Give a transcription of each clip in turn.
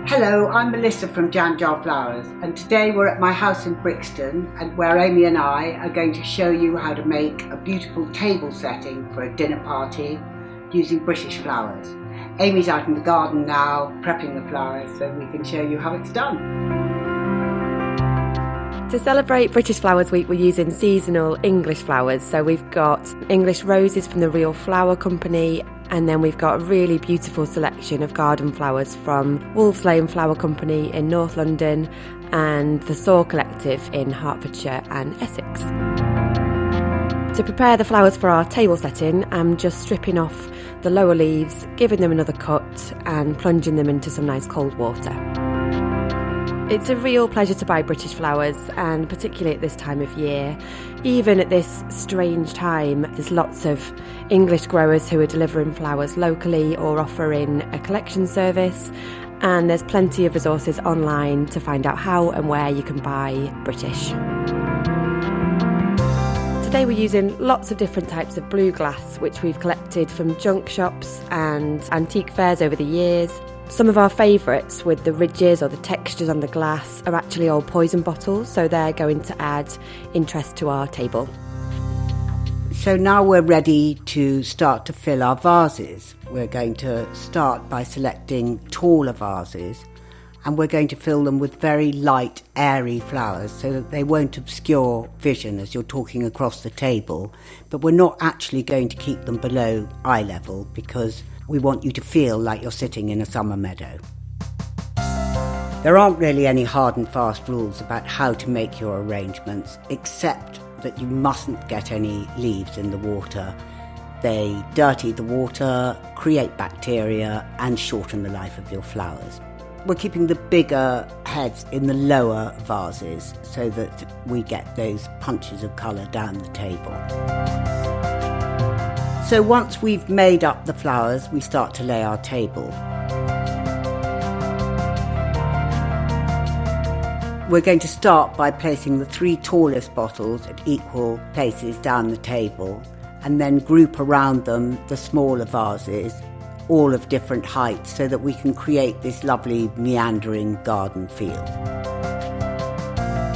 Hello, I'm Melissa from Jam Jar Flowers, and today we're at my house in Brixton, and where Amy and I are going to show you how to make a beautiful table setting for a dinner party using British flowers. Amy's out in the garden now prepping the flowers so we can show you how it's done. To celebrate British Flowers Week, we're using seasonal English flowers. So we've got English roses from the Real Flower Company, and then we've got a really beautiful selection of garden flowers from Wolves Lane Flower Company in North London and the SSAW Collective in Hertfordshire and Essex. To prepare the flowers for our table setting, I'm just stripping off the lower leaves, giving them another cut and plunging them into some nice cold water. It's a real pleasure to buy British flowers, and particularly at this time of year. Even at this strange time, there's lots of English growers who are delivering flowers locally or offering a collection service, and there's plenty of resources online to find out how and where you can buy British. Today we're using lots of different types of blue glass, which we've collected from junk shops and antique fairs over the years. Some of our favourites with the ridges or the textures on the glass are actually old poison bottles, so they're going to add interest to our table. So now we're ready to start to fill our vases. We're going to start by selecting taller vases, and we're going to fill them with very light, airy flowers so that they won't obscure vision as you're talking across the table. But we're not actually going to keep them below eye level because we want you to feel like you're sitting in a summer meadow. There aren't really any hard and fast rules about how to make your arrangements, except that you mustn't get any leaves in the water. They dirty the water, create bacteria, and shorten the life of your flowers. We're keeping the bigger heads in the lower vases so that we get those punches of colour down the table. So once we've made up the flowers, we start to lay our table. We're going to start by placing the 3 tallest bottles at equal places down the table, and then group around them the smaller vases, all of different heights, so that we can create this lovely meandering garden feel.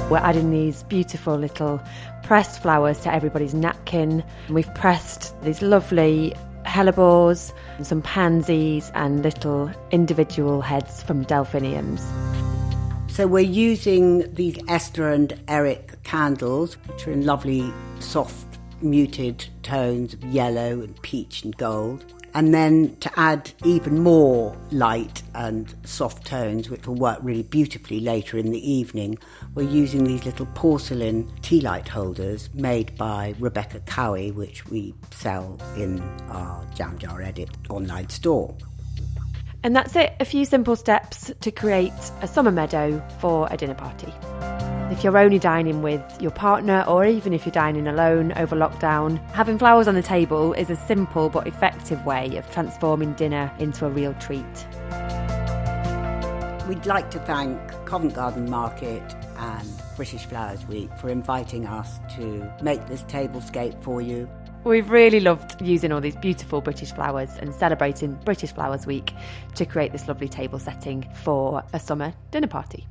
We're adding these beautiful little pressed flowers to everybody's napkin. We've pressed these lovely hellebores, some pansies and little individual heads from delphiniums. So we're using these Esther and Eric candles, which are in lovely soft muted tones of yellow and peach and gold. And then to add even more light and soft tones, which will work really beautifully later in the evening, we're using these little porcelain tea light holders made by Rebecca Cowie, which we sell in our Jam Jar Edit online store. And that's it, a few simple steps to create a summer meadow for a dinner party. If you're only dining with your partner, or even if you're dining alone over lockdown, having flowers on the table is a simple but effective way of transforming dinner into a real treat. We'd like to thank Covent Garden Market and British Flowers Week for inviting us to make this tablescape for you. We've really loved using all these beautiful British flowers and celebrating British Flowers Week to create this lovely table setting for a summer dinner party.